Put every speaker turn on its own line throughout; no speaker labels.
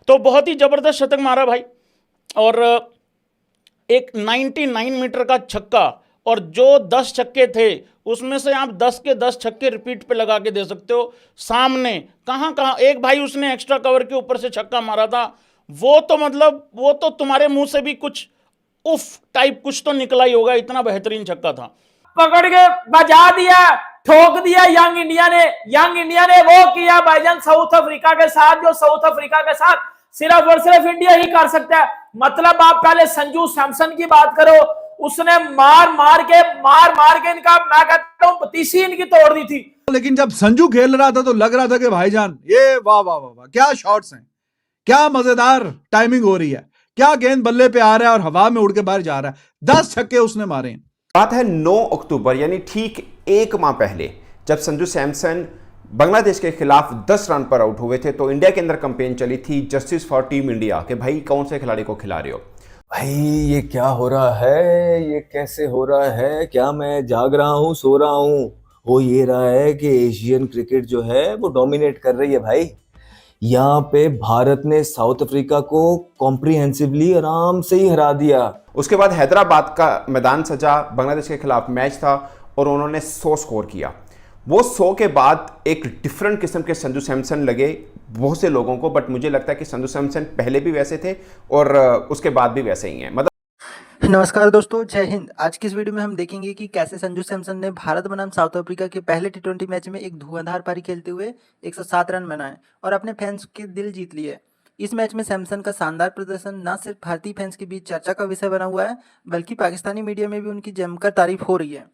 तो बहुत ही जबरदस्त शतक मारा भाई। और एक 99 मीटर का छक्का, और जो 10 छक्के थे उसमें से आप 10 के 10 छक्के रिपीट पे लगा के दे सकते हो। सामने कहाँ कहाँ एक भाई उसने एक्स्ट्रा कवर के ऊपर से छक्का मारा था, वो तो मतलब वो तो तुम्हारे मुंह से भी कुछ उफ टाइप कुछ तो निकला ही होगा, इतना बेहतरीन छक्का था।
पकड़ के बजा दिया, ठोक दिया यंग इंडिया ने। यंग इंडिया ने वो किया भाईजान साउथ अफ्रीका के साथ, जो साउथ अफ्रीका के साथ सिर्फ और सिर्फ इंडिया ही कर सकता है। मतलब आप पहले संजू सैमसन की बात करो, उसने मार मार के इनका, मैं कहता हूं पतीसी इनकी तोड़ दी थी।
लेकिन जब संजू खेल रहा था तो लग रहा था कि भाईजान ये वाह वाह वाह वाह, क्या शॉट्स हैं, क्या मजेदार टाइमिंग हो रही है, क्या गेंद बल्ले पे आ रहा है और हवा में उड़ के बाहर जा रहा है। 10 छक्के उसने मारे हैं।
बात है 9 अक्टूबर यानी ठीक एक माह पहले, जब संजू सैमसन बांग्लादेश के खिलाफ 10 रन पर आउट हुए थे, तो इंडिया के अंदर कैंपेन चली थी जस्टिस फॉर टीम इंडिया कि भाई कौन से खिलाड़ी को खिला रहे हो।
भाई ये क्या हो रहा है, ये कैसे हो रहा है, क्या मैं जाग रहा हूँ सो रहा हूँ? हो ये रहा है कि एशियन क्रिकेट जो है वो डोमिनेट कर रही है भाई। यहाँ पे भारत ने साउथ अफ्रीका को कॉम्प्रिहेंसिवली आराम से ही हरा दिया।
उसके बाद हैदराबाद का मैदान सजा, बांग्लादेश के खिलाफ मैच था और उन्होंने 100 स्कोर किया। वो 100 के बाद एक डिफरेंट किस्म के संजू सैमसन लगे बहुत से लोगों को, बट मुझे लगता है कि संजू सैमसन पहले भी वैसे थे और उसके बाद भी वैसे ही हैं। मतलब
नमस्कार दोस्तों, जय हिंद। आज की इस वीडियो में हम देखेंगे कि कैसे संजू सैमसन ने भारत बनाम साउथ अफ्रीका के पहले टी20 मैच में एक धुआंधार पारी खेलते हुए 107 रन बनाए और अपने फैंस के दिल जीत लिए। इस मैच में सैमसन का शानदार प्रदर्शन न सिर्फ भारतीय फैंस के बीच चर्चा का विषय बना हुआ है, बल्कि पाकिस्तानी मीडिया में भी उनकी जमकर तारीफ हो रही है।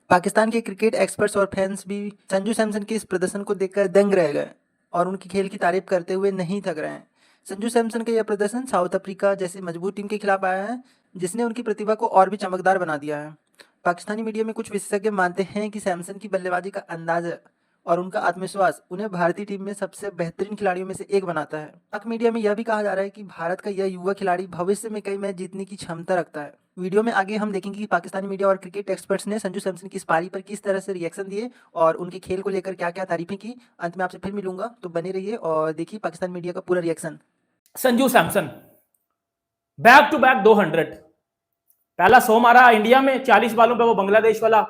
पाकिस्तान के क्रिकेट एक्सपर्ट्स और फैंस भी संजू सैमसन के इस प्रदर्शन को देखकर दंग रह गए और उनकी खेल की तारीफ करते हुए नहीं थक रहे हैं। संजू सैमसन का यह प्रदर्शन साउथ अफ्रीका जैसी मजबूत टीम के खिलाफ आया है, जिसने उनकी प्रतिभा को और भी चमकदार बना दिया है। पाकिस्तानी मीडिया में कुछ विशेषज्ञ मानते हैं कि सैमसन की बल्लेबाजी का अंदाज और उनका आत्मविश्वास उन्हें भारतीय टीम में सबसे बेहतरीन खिलाड़ियों में से एक बनाता है। पाक मीडिया में यह भी कहा जा रहा है कि भारत का यह युवा खिलाड़ी भविष्य में कई मैच जीतने की क्षमता रखता है। वीडियो में आगे हम देखेंगे कि पाकिस्तानी मीडिया और क्रिकेट एक्सपर्ट्स ने संजू सैमसन की इस पारी पर किस तरह से रिएक्शन दिए और उनके खेल को लेकर क्या क्या तारीफें की। अंत में आपसे फिर मिलूंगा, तो बने रहिए और देखिए पाकिस्तान मीडिया का पूरा reaction.
Sanju Samson back to back 200, पहला 100 मारा इंडिया में 40 बालों पे, वो बांग्लादेश वाला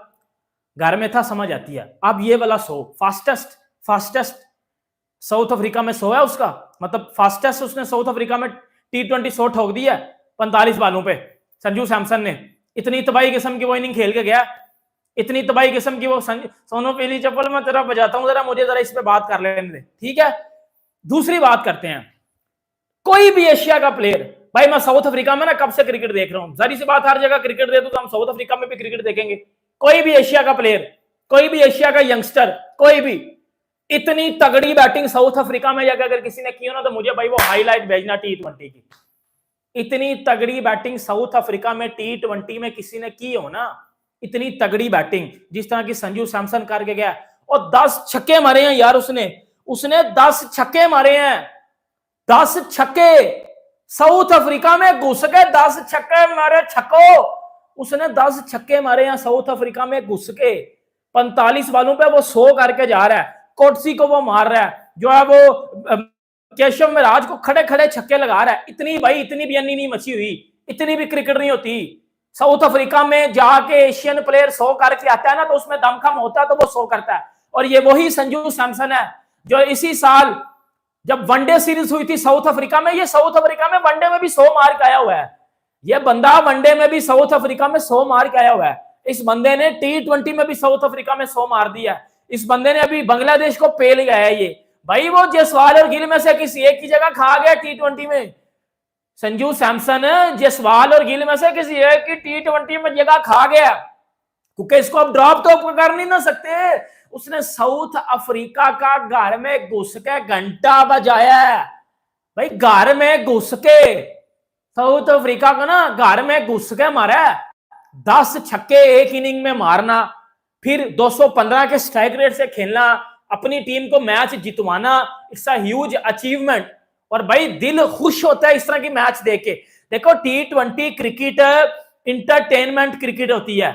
घर में था, समझ आती है। अब ये वाला 100 फास्टेस्ट साउथ अफ्रीका में 100 है उसका, मतलब फास्टेस्ट उसने साउथ अफ्रीका में T20 100 ठोक दिया 45 बालों पे संजू सैमसन ने। इतनी तबाही किस्म की वो इनिंग खेल के गया, इतनी तबाही किस्म की वो। सोनो पीली चप्पल मैं तेरा बजाता हूं, जरा मुझे जरा इस पे बात कर लेने दे, ठीक है। दूसरी बात करते हैं, कोई भी एशिया का प्लेयर, भाई मैं साउथ अफ्रीका में ना कब से क्रिकेट देख रहा हूं, जारी सी बात, हर जगह क्रिकेट दे तो हम साउथ अफ्रीका में भी क्रिकेट देखेंगे। कोई भी एशिया का प्लेयर, कोई भी एशिया का यंगस्टर, कोई भी, इतनी तगड़ी बैटिंग साउथ अफ्रीका में अगर किसी ने की हो ना, तो मुझे भाई वो हाईलाइट भेजना T20 की। इतनी तगड़ी बैटिंग साउथ अफ्रीका में T20 में किसी ने की हो ना, इतनी तगड़ी बैटिंग जिस तरह की संजू सैमसन करके गया, और 10 छक्के मारे हैं यार उसने 10 छक्के मारे हैं, 10 छक्के साउथ अफ्रीका में घुस के 10 छक्के मारे। उसने 10 छक्के मारे हैं साउथ अफ्रीका में घुस के, 45 बालों पे वो 100 करके जा रहा है। कोटसी को वो मार रहा है, जो है वो केशव महाराज को खड़े खड़े छक्के लगा रहा है। इतनी भाई, इतनी भी अन्नी नहीं मची हुई, इतनी भी क्रिकेट नहीं होती। साउथ अफ्रीका में जाके एशियन प्लेयर 100 करके आता है ना, तो उसमें दमखम होता है, तो वो 100 करता है। और ये वही संजू सैमसन है जो इसी साल जब वनडे सीरीज हुई थी साउथ अफ्रीका में, ये साउथ अफ्रीका में वनडे में भी 100 मार के आया हुआ है। ये बंदा वनडे में भी साउथ अफ्रीका में 100 मार के आया हुआ है। इस बंदे ने T20 में भी साउथ अफ्रीका में 100 मार दिया। इस बंदे ने अभी बांग्लादेश को पेल गया है। ये भाई वो जयसवाल और गिल में से किसी एक की जगह खा गया T20 में। संजू सैमसन जयसवाल और गिल में से किसी एक की T20 में जगह खा गया, क्योंकि इसको अब ड्रॉप तो कर नहीं ना सकते। उसने साउथ अफ्रीका का घर में घुस के घंटा बजाया है भाई, घर में घुस के साउथ अफ्रीका को ना घर में घुस के मारा है। 10 छक्के एक इनिंग में मारना, फिर 215 के स्ट्राइक रेट से खेलना, अपनी टीम को मैच जितवाना, इट्स अ ह्यूज अचीवमेंट। और भाई दिल खुश होता है इस तरह की मैच देख के। देखो T20 क्रिकेट इंटरटेनमेंट क्रिकेट होती है,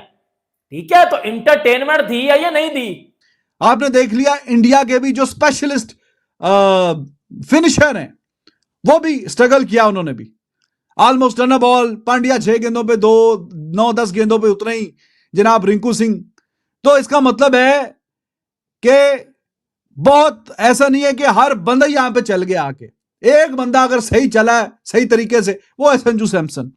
ठीक है, तो इंटरटेनमेंट दी है या नहीं दी?
आपने देख लिया इंडिया के भी जो स्पेशलिस्ट फिनिशर हैं वो भी स्ट्रगल किया उन्होंने भी, ऑलमोस्ट रन बॉल। पांड्या 6 गेंदों पे 2, 9-10 गेंदों पे उतरे ही जनाब रिंकू सिंह। तो इसका मतलब है कि बहुत ऐसा नहीं है कि हर बंदा यहां पे चल गया आके, एक बंदा अगर सही चला है सही तरीके से वो है संजू सैमसन।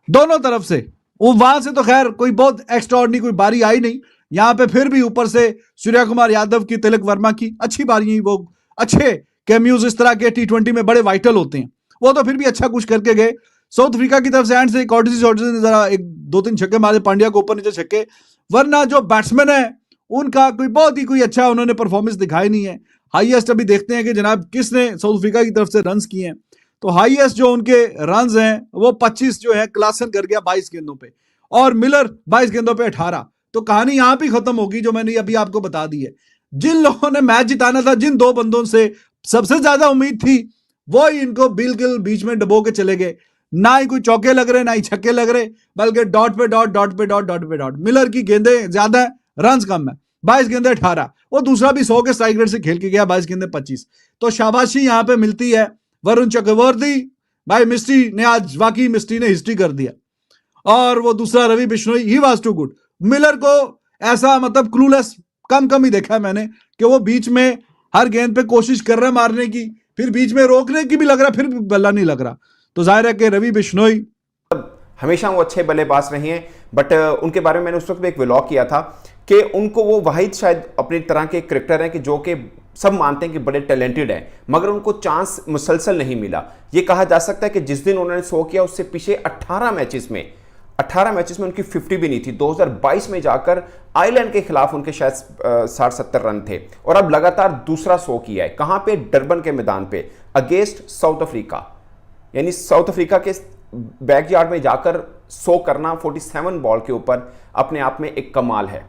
दोनों तरफ से वो वहां से तो खैर कोई बहुत एक्स्ट्राऑर्डिनरी कोई बारी आई नहीं, यहां पे फिर भी ऊपर से सूर्य कुमार यादव की, तिलक वर्मा की अच्छी बारी, वो अच्छे कैम्यूज इस तरह के T20 में बड़े वाइटल होते हैं, वो तो फिर भी अच्छा कुछ करके गए। साउथ अफ्रीका की तरफ से एंड से कॉर्टिस ने जरा 1-2-3 छक्के मारे, पांड्या को ऊपर नीचे छक्के, वरना जो बैट्समैन है उनका कोई बहुत ही कोई अच्छा उन्होंने परफॉर्मेंस दिखाई नहीं है। हाईएस्ट अभी देखते हैं कि जनाब किसने साउथ अफ्रीका की तरफ से रन्स किए हैं। तो हाईएस्ट जो उनके रन्स हैं वो 25 जो है क्लासन कर गया 22 गेंदों पे, और मिलर 22 गेंदों पे 18। तो कहानी यहां पे खत्म होगी जो मैंने अभी आपको बता दी है। जिन लोगों ने मैच जिताना था, जिन 2 बंदों से सबसे ज्यादा उम्मीद थी, वो ही इनको बिल्कुल बीच में डबो के चले गए। ना ही कोई चौके लग रहे, ना ही छक्के लग रहे, बल्कि डॉट पे डॉट, डॉट पे डॉट, डॉट पे डॉट। मिलर की गेंदें ज्यादा है, रन्स कम है, 22 गेंदे 18। वो दूसरा भी 100 के स्ट्राइक रेट से खेल के गया, 22 गेंदे 25। तो शाबाशी यहां पे मिलती है वरुण चक्रवर्ती भाई। मिस्ट्री ने आज वाकई मिस्ट्री ने हिस्ट्री कर दिया। और वो दूसरा Ravi Bishnoi, he was too good. Miller को ऐसा मतलब क्लूलेस कम ही देखा है मैंने कि वो बीच में हर गेंद पे कोशिश कर रहा है मारने की, फिर बीच में रोकने की भी लग रहा, फिर भी बल्ला नहीं लग रहा। तो जाहिर है कि रवि बिश्नोई
हमेशा वो अच्छे बल्लेबाज रहे हैं, बट उनके बारे में मैंने उस वक्त भी एक व्लॉग किया था कि उनको वो वाहिद शायद अपनी तरह के क्रिकेटर हैं कि जो कि सब मानते हैं कि बड़े टैलेंटेड हैं, मगर उनको चांस मुसलसल नहीं मिला। ये कहा जा सकता है कि जिस दिन उन्होंने 100 किया उससे पीछे 18 मैचेस में उनकी 50 भी नहीं थी। 2022 में जाकर आयरलैंड के खिलाफ उनके शायद 60-70 रन थे, और अब लगातार दूसरा 100 किया है। कहां पे? डरबन के मैदान पे अगेंस्ट साउथ अफ्रीका। यानी साउथ अफ्रीका के बैकयार्ड में जाकर 100 करना 47 बॉल के ऊपर अपने आप में एक कमाल है।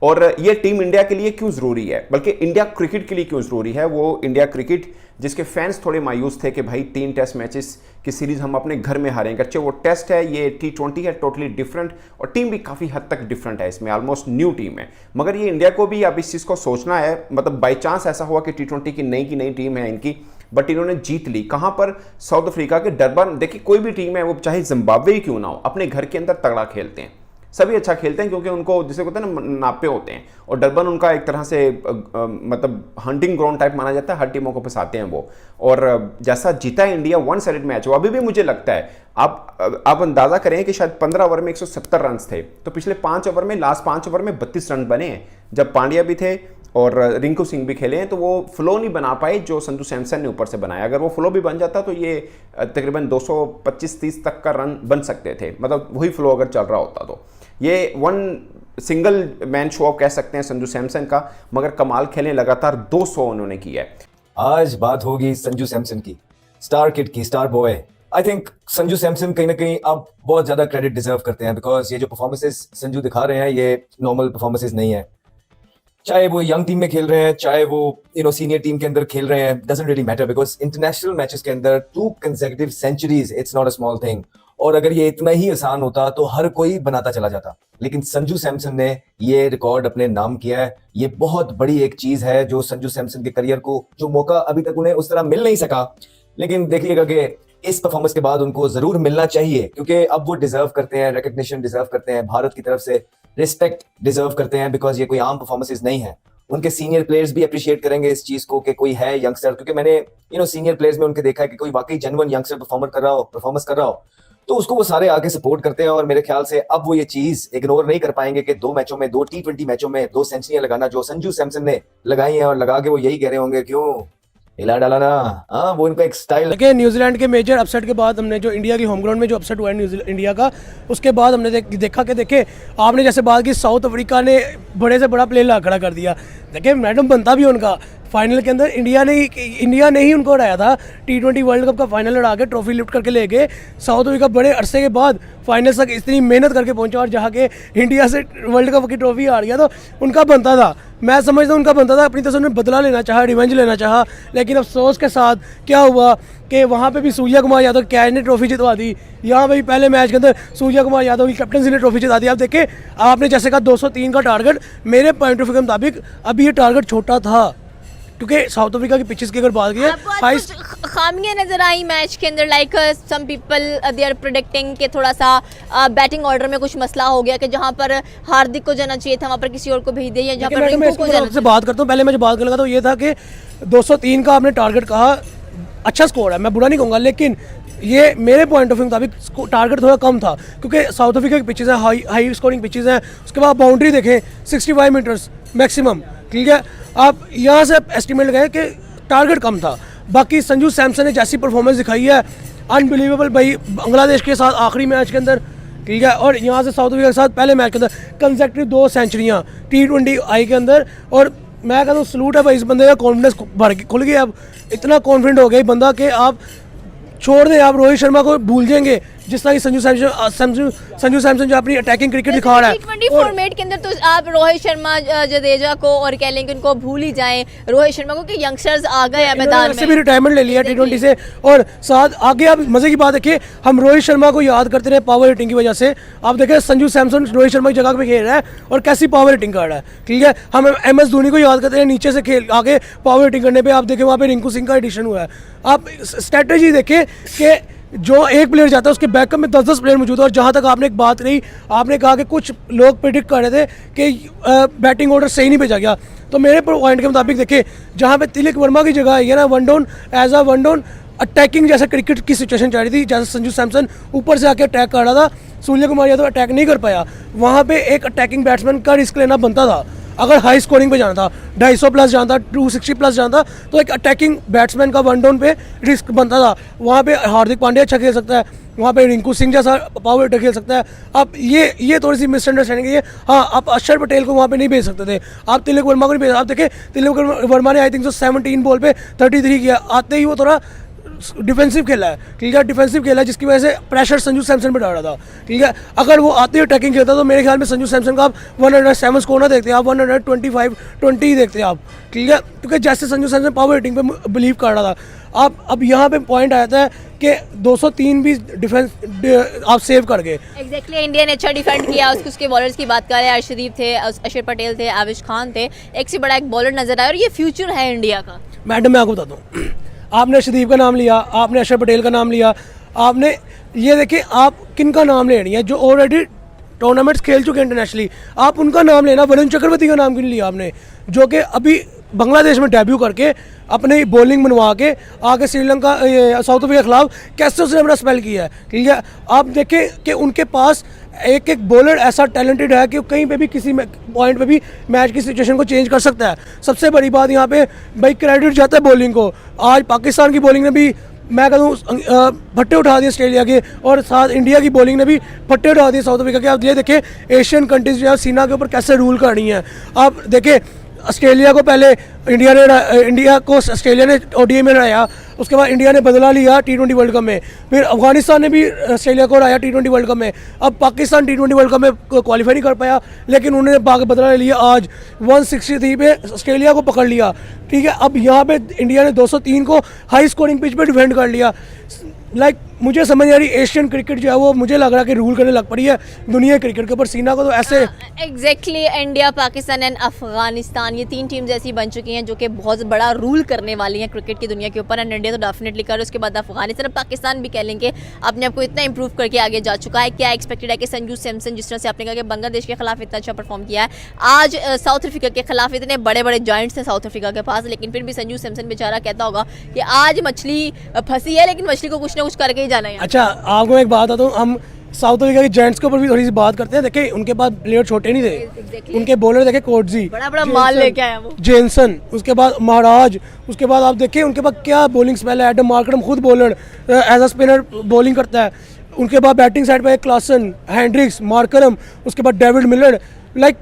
और ये टीम इंडिया के लिए क्यों ज़रूरी है, बल्कि इंडिया क्रिकेट के लिए क्यों ज़रूरी है? वो इंडिया क्रिकेट जिसके फैंस थोड़े मायूस थे कि भाई 3 टेस्ट मैचेस की सीरीज़ हम अपने घर में हारेंगे। अच्छे वो टेस्ट है, ये T20 है, टोटली डिफरेंट, और टीम भी काफ़ी हद तक डिफरेंट है, इसमें ऑलमोस्ट न्यू टीम है। मगर ये इंडिया को भी अब इस चीज़ को सोचना है, मतलब बाई चांस ऐसा हुआ कि T20 की नई टीम है इनकी, बट इन्होंने जीत ली। कहाँ पर? साउथ अफ्रीका के डरबन। देखिए कोई भी टीम है, वो चाहे जिम्बाब्वे ही क्यों ना हो, अपने घर के अंदर तगड़ा खेलते हैं, सभी अच्छा खेलते हैं, क्योंकि उनको जिसे कहते हैं ना नापे होते हैं। और डरबन उनका एक तरह से मतलब हंटिंग ग्राउंड टाइप माना जाता है, हर टीमों को फंसाते हैं वो। और जैसा जीता है इंडिया, 1 साइडेड मैच हो, अभी भी मुझे लगता है आप अंदाजा करें कि शायद 15 ओवर में 170 रन थे, तो पिछले 5 ओवर में, लास्ट 5 ओवर में 32 रन बने हैं। जब पांड्या भी थे और रिंकू सिंह भी खेले हैं, तो वो फ्लो नहीं बना पाए जो संजू सैमसन ने ऊपर से बनाया। अगर वो फ्लो भी बन जाता तो ये तकरीबन 225-30 तक का रन बन सकते थे, मतलब वही फ्लो अगर चल रहा होता तो। ये 1 सिंगल मैन शो ऑफ कह सकते हैं संजू सैमसन का, मगर कमाल खेलें, लगातार 200 उन्होंने किया है।
आज बात होगी संजू सैमसन की, स्टार किड की, star boy. I think Sanju Samson कहीं ना कहीं अब बहुत ज्यादा क्रेडिट डिजर्व करते हैं, बिकॉज ये जो परफॉर्मेंसेस संजू दिखा रहे हैं ये नॉर्मल परफॉर्मेंसेस नहीं है। चाहे वो यंग टीम में खेल रहे हैं, चाहे वो सीनियर टीम के अंदर खेल रहे हैं, doesn't really matter, because international matches के अंदर 2 consecutive centuries, it's not a small thing. और अगर ये इतना ही आसान होता तो हर कोई बनाता चला जाता, लेकिन संजू सैमसन ने ये रिकॉर्ड अपने नाम किया है। ये बहुत बड़ी एक चीज है जो संजू सैमसन के करियर को, जो मौका अभी तक उन्हें उस तरह मिल नहीं सका, लेकिन देखिएगा कि इस परफॉर्मेंस के बाद उनको जरूर मिलना चाहिए, क्योंकि अब वो डिजर्व करते हैं, रिकग्निशन डिजर्व करते हैं, भारत की तरफ से रिस्पेक्ट डिजर्व करते हैं, बिकॉज ये कोई आम परफॉर्मेंसेस नहीं है। उनके सीनियर प्लेयर्स भी अप्रिशिएट करेंगे इस चीज को कि कोई है यंगस्टर, क्योंकि मैंने सीनियर प्लेयर्स में उनके देखा है कि कोई वाकई जेन्युइन यंगस्टर परफॉर्मेंस कर रहा हो तो उसको वो सारे आगे सपोर्ट करते हैं। और मेरे ख्याल से अब वो ये चीज इग्नोर नहीं कर पाएंगे कि 2 मैचों में, 2 T20 मैचों में 2 सेंचुरियां लगाना जो संजू सैमसन ने लगाई हैं, और लगा के वो यही कह रहे होंगे क्यों हिला डाला ना। हाँ, वो इनका एक स्टाइल।
देखिए न्यूजीलैंड के मेजर अपसेट के बाद हमने जो इंडिया की होम ग्राउंड में जो अपसेट हुआ है इंडिया का, उसके बाद हमने देखा कि देखिए आपने जैसे बात की, साउथ अफ्रीका ने बड़े से बड़ा प्लेयर ला खड़ा कर दिया। देखिए मैडम बनता भी उनका, फाइनल के अंदर इंडिया ने ही उनको हराया था। T20 वर्ल्ड कप का फाइनल लड़ा के ट्रॉफी लिफ्ट करके ले गए। साउथ अफ्रीका बड़े अरसे के बाद फाइनल तक इतनी मेहनत करके पहुंचा, और जहाँ के इंडिया से वर्ल्ड कप की ट्रॉफी हार गया, तो उनका बनता था, मैं समझता हूँ उनका बनता था। अपनी तरफ से उन्होंने बदला लेना चाहा, रिवेंज लेना चाहा, लेकिन अफसोस के साथ क्या हुआ कि वहाँ पे भी सूर्य कुमार यादव कैच ने ट्रॉफी जितवा दी। यहाँ पे भी पहले मैच के अंदर सूर्य कुमार यादव की कैप्टनसी ने ट्रॉफी जिता दी। अब देखिए आपने जैसे कहा 203 का टारगेट, मेरे पॉइंट ऑफ व्यू के मुताबिक अभी ये टारगेट छोटा था, क्योंकि साउथ अफ्रीका की पिचेस की अगर बात की
आपको आज
हाई
कुछ खामियां नजर आई मैच के अंदर, like some people they are predicting कि थोड़ा सा बैटिंग ऑर्डर में कुछ मसला हो गया कि जहां पर हार्दिक को जाना चाहिए था वहां पर किसी और को भेज दिया, जहां पर रिंकू को जाना
से बात करता हूँ। पहले मैं जो बात करने लगा तो ये था कि 203 का आपने टारगेट कहा, अच्छा स्कोर है, मैं बुरा नहीं कहूँगा, लेकिन ये मेरे पॉइंट ऑफ व्यू मुताबिक टारगेट थोड़ा कम था क्योंकि साउथ अफ्रीका की पिचेस हैं, हाई स्कोरिंग पिचेस हैं। उसके बाद बाउंड्री देखें 65 मीटर्स मैक्सिमम, ठीक है। आप यहाँ से एस्टिमेट लगाएं कि टारगेट कम था। बाकी संजू सैमसन ने जैसी परफॉर्मेंस दिखाई है अनबिलीवेबल भाई, बांग्लादेश के साथ आखिरी मैच के अंदर, ठीक है, और यहाँ से साउथ अफ्रीका के साथ पहले मैच के अंदर कंसेक्टिव 2 सेंचुरियाँ T20 आई के अंदर। और मैं कहता हूँ सलूट है भाई, इस बंदे का कॉन्फिडेंस खुल गया, अब इतना कॉन्फिडेंट हो गया बंदा कि आप छोड़ दें, आप रोहित शर्मा को भूल जाएंगे। जिस तरह की संजू सैमसन जो अपनी अटैकिंग क्रिकेट दिखा रहा है
T20 फॉर्मेट के अंदर, तो आप रोहित शर्मा जडेजा को और कह लें कि उनको भूल ही जाएं, रोहित शर्मा को, कि यंगस्टर्स आ गए हैं मैदान
से
में,
भी रिटायरमेंट ले लिया T20 से। और साथ आगे आप मजे की बात देखिए, हम रोहित शर्मा को याद करते रहे पावर हिटिंग की वजह से, आप देखें संजू सैमसन रोहित शर्मा की जगह पे खेल रहा है और कैसी पावर हिटिंग कर रहा है, ठीक है। हम MS धोनी को याद करते रहे नीचे से खेल आगे पावर हिटिंग करने पे, आप देखें वहाँ पे रिंकू सिंह का एडिशन हुआ है। आप स्ट्रेटेजी देखें कि जो एक प्लेयर जाता है उसके बैकअप में 10-10 प्लेयर मौजूद है। और जहाँ तक आपने एक बात रही, आपने कहा कि कुछ लोग प्रिडिक्ट कर रहे थे कि बैटिंग ऑर्डर सही नहीं भेजा गया, तो मेरे पॉइंट के मुताबिक देखिए जहाँ पे तिलक वर्मा की जगह है ना one down, as a one down attacking जैसे क्रिकेट की सिचुएशन चल रही थी, जैसे संजू सैमसन ऊपर से आके अटैक कर रहा था, सूर्य कुमार यादव अटैक नहीं कर पाया, वहाँ पे एक अटैकिंग बैट्समैन का रिस्क लेना बनता था। अगर हाई स्कोरिंग पे जाना था, 250 प्लस जाना था, 260 प्लस जाना था, तो एक अटैकिंग बैट्समैन का वन डाउन पे रिस्क बनता था। वहाँ पे हार्दिक पांड्या अच्छा खेल सकता है, वहाँ पे रिंकू सिंह जैसा पावर हिटर खेल सकता है। अब ये थोड़ी सी मिसअंडरस्टैंडिंग है। हाँ, आप अक्षर पटेल को वहाँ पे नहीं भेज सकते थे, आप तिलक वर्मा को नहीं भेज। आप देखें तिलक वर्मा ने आई थिंक 17 बॉल पे 33 किया, आते ही वो थोड़ा डिफेंसिव खेला है, ठीक है, डिफेंसिव खेला है, जिसकी वजह से प्रेशर संजू सैमसन पे डाल रहा था, ठीक है। अगर वो आते ही अटैकिंग खेलता तो मेरे ख्याल में संजू सैमसन का आप 107 स्कोर ना देखते, आप 125-20 ही देखते आप, ठीक है, क्योंकि जैसे संजू सैमसन पावर हिटिंग पे बिलीव कर रहा था। आप अब यहाँ पे पॉइंट आता है कि 203 भी डिफेंस आप सेव कर गए।
एग्जैक्टली, इंडिया ने अच्छा डिफेंड किया। उसके बॉलर्स की बात करें, अर्शदीप थे, अक्षर पटेल थे, आविश खान थे, एक से बड़ा एक बॉलर नजर आया, और ये फ्यूचर है इंडिया का।
मैडम मैं आपको बताता हूँ, आपने अर्शदीप का नाम लिया, आपने अक्षर पटेल का नाम लिया, आपने ये देखिए आप किन का नाम ले रही हैं जो ऑलरेडी टूर्नामेंट्स खेल चुके हैं इंटरनेशनली, आप उनका नाम लेना। वरुण चक्रवर्ती का नाम क्यों नहीं लिया आपने, जो कि अभी बांग्लादेश में डेब्यू करके अपनी बॉलिंग बनवा के आगे श्रीलंका साउथ अफ्रीका के खिलाफ कैसे उसने अपना स्पेल किया है, ठीक है। आप देखें कि उनके पास एक बॉलर ऐसा टैलेंटेड है कि कहीं पे भी किसी पॉइंट पे भी मैच की सिचुएशन को चेंज कर सकता है। सबसे बड़ी बात यहाँ पे भाई क्रेडिट जाता है बॉलिंग को। आज पाकिस्तान की बॉलिंग ने भी मैं कहूँ फट्टे उठा दिए ऑस्ट्रेलिया के, और साथ इंडिया की बॉलिंग ने भी फट्टे उठा दिए साउथ अफ्रीका के। आप ये देखें एशियन कंट्रीज जो है सीना के ऊपर कैसे रूल कर रही हैं। आप देखें ऑस्ट्रेलिया को पहले इंडिया को ऑस्ट्रेलिया ने ODI में हराया, उसके बाद इंडिया ने बदला लिया T20 वर्ल्ड कप में, फिर अफगानिस्तान ने भी ऑस्ट्रेलिया को हराया T20 वर्ल्ड कप में। अब पाकिस्तान T20 वर्ल्ड कप में क्वालिफाई नहीं कर पाया, लेकिन उन्होंने बदला ले लिया, आज 163 पे ऑस्ट्रेलिया को पकड़ लिया, ठीक है। अब यहाँ पे इंडिया ने 203 को हाई स्कोरिंग पिच पे डिफेंड कर लिया। लाइक मुझे समझ नहीं आ रही, एशियन क्रिकेट जो है वो मुझे लग रहा है कि रूल करने लग पड़ी है दुनिया क्रिकेट के ऊपर। सीना को तो ऐसे
exactly, India, Pakistan and Afghanistan, ये 3 टीम्स ऐसी बन चुकी हैं जो कि बहुत बड़ा रूल करने वाली हैं क्रिकेट की दुनिया के ऊपर। एंड इंडिया तो डेफिनेटली कर, उसके बाद अफगानिस्तान, पाकिस्तान भी कह लेंगे अपने आप को इतना इंप्रूव करके आगे जा चुका है। क्या एक्सपेक्टेड है कि संजू सैमसन, जिस तरह से आपने कहा कि बांग्लादेश के खिलाफ इतना अच्छा परफॉर्म किया है, आज साउथ अफ्रीका के खिलाफ इतने बड़े बड़े जॉइंट्स हैं साउथ अफ्रीका के पास, लेकिन फिर भी संजू सैमसन बेचारा कहता होगा कि आज मछली फंसी है, लेकिन मछली को कुछ ना कुछ करके ही जाना है।
अच्छा, आपको एक बात आता हूँ, हम साउथ अफ्रीका के जेंट्स के ऊपर भी थोड़ी सी बात करते हैं। देखिए उनके पास प्लेयर छोटे नहीं थे, उनके बॉलर देखे कोटजी,
बड़ा माल लेके आया वो,
जेनसन, उसके बाद महाराज, उसके बाद आप देखिए उनके पास क्या बॉलिंग स्पेल है। एडम मार्करम खुद bowler as a spinner bowling करता है। उनके बाद बैटिंग साइड पे क्लासन, हैंड्रिक्स, मार्करम, उसके बाद डेविड मिलर। लाइक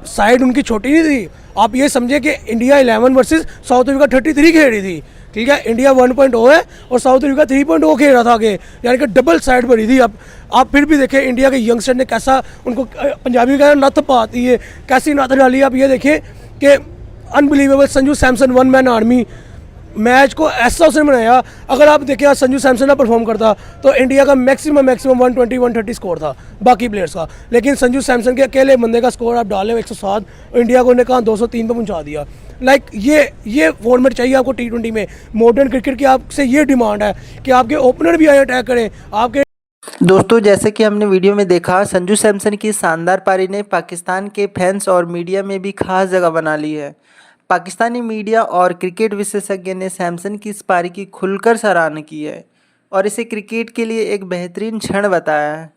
साइड उनकी छोटी नहीं थी। आप ये समझे कि इंडिया 11 वर्सेस साउथ अफ्रीका 33 खेल रही थी, ठीक है। इंडिया 1.0 है और साउथ अफ्रीका 3.0 खेल रहा था आगे, यानी कि डबल साइड बड़ी थी। अब आप फिर भी देखें इंडिया के यंगस्टर ने कैसा उनको, पंजाबी का नथ पाती है, कैसी नथ डाली। आप ये देखें कि unbelievable, Sanju Samson 1 man army match को ऐसा उसने बनाया। अगर आप देखें आज संजू सैमसन ना परफॉर्म करता तो इंडिया का मैक्सिमम 120-130 स्कोर था बाकी प्लेयर्स का, लेकिन संजू सैमसन के अकेले बंदे का स्कोर आप डालें 107, इंडिया को उन्हें कहा 203 पे पहुंचा दिया। लाइक ये फॉर्मेट चाहिए आपको T20 में। मॉडर्न क्रिकेट की आपसे ये डिमांड है कि आपके ओपनर भी आए अटैक करें, आपके।
दोस्तों जैसे कि हमने वीडियो में देखा, संजू सैमसन की शानदार पारी ने पाकिस्तान के फैंस और मीडिया में भी खास जगह बना ली है। पाकिस्तानी मीडिया और क्रिकेट विशेषज्ञ ने सैमसन की इस पारी की खुलकर सराहना की है और इसे क्रिकेट के लिए एक बेहतरीन क्षण बताया है।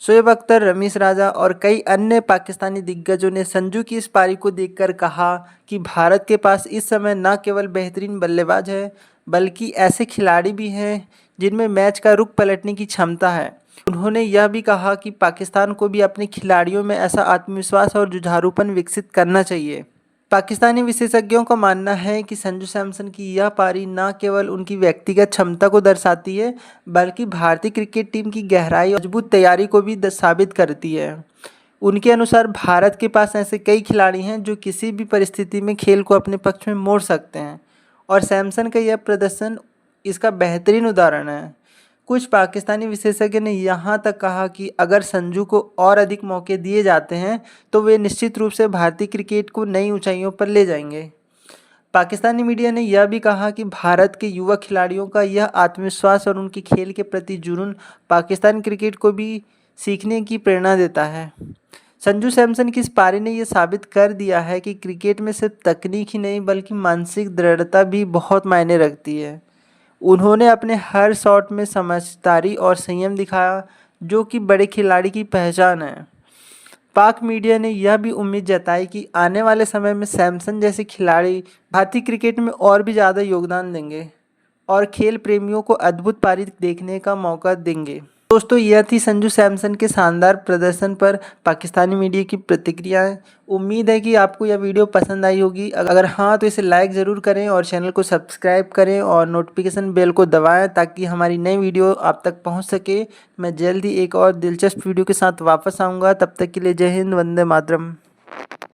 शोएब अख्तर, रमीज राजा और कई अन्य पाकिस्तानी दिग्गजों ने संजू की इस पारी को देखकर कहा कि भारत के पास इस समय न केवल बेहतरीन बल्लेबाज है बल्कि ऐसे खिलाड़ी भी हैं जिनमें मैच का रुख पलटने की क्षमता है। उन्होंने यह भी कहा कि पाकिस्तान को भी अपने खिलाड़ियों में ऐसा आत्मविश्वास और जुझारूपन विकसित करना चाहिए। पाकिस्तानी विशेषज्ञों का मानना है कि संजू सैमसन की यह पारी न केवल उनकी व्यक्तिगत क्षमता को दर्शाती है बल्कि भारतीय क्रिकेट टीम की गहराई और मजबूत तैयारी को भी साबित करती है। उनके अनुसार भारत के पास ऐसे कई खिलाड़ी हैं जो किसी भी परिस्थिति में खेल को अपने पक्ष में मोड़ सकते हैं और सैमसन का यह प्रदर्शन इसका बेहतरीन उदाहरण है। कुछ पाकिस्तानी विशेषज्ञ ने यहाँ तक कहा कि अगर संजू को और अधिक मौके दिए जाते हैं तो वे निश्चित रूप से भारतीय क्रिकेट को नई ऊंचाइयों पर ले जाएंगे। पाकिस्तानी मीडिया ने यह भी कहा कि भारत के युवा खिलाड़ियों का यह आत्मविश्वास और उनके खेल के प्रति जुनून पाकिस्तान क्रिकेट को भी सीखने की प्रेरणा देता है। संजू सैमसन की इस पारी ने यह साबित कर दिया है कि क्रिकेट में सिर्फ तकनीक ही नहीं बल्कि मानसिक दृढ़ता भी बहुत मायने रखती है। उन्होंने अपने हर शॉट में समझदारी और संयम दिखाया जो कि बड़े खिलाड़ी की पहचान है। पाक मीडिया ने यह भी उम्मीद जताई कि आने वाले समय में सैमसन जैसे खिलाड़ी भारतीय क्रिकेट में और भी ज़्यादा योगदान देंगे और खेल प्रेमियों को अद्भुत पारी देखने का मौका देंगे। दोस्तों यह थी संजू सैमसन के शानदार प्रदर्शन पर पाकिस्तानी मीडिया की प्रतिक्रियाएं। उम्मीद है कि आपको यह वीडियो पसंद आई होगी। अगर हाँ तो इसे लाइक ज़रूर करें और चैनल को सब्सक्राइब करें और नोटिफिकेशन बेल को दबाएं ताकि हमारी नई वीडियो आप तक पहुंच सके। मैं जल्द ही एक और दिलचस्प वीडियो के साथ वापस आऊँगा। तब तक के लिए जय हिंद, वंदे मातरम।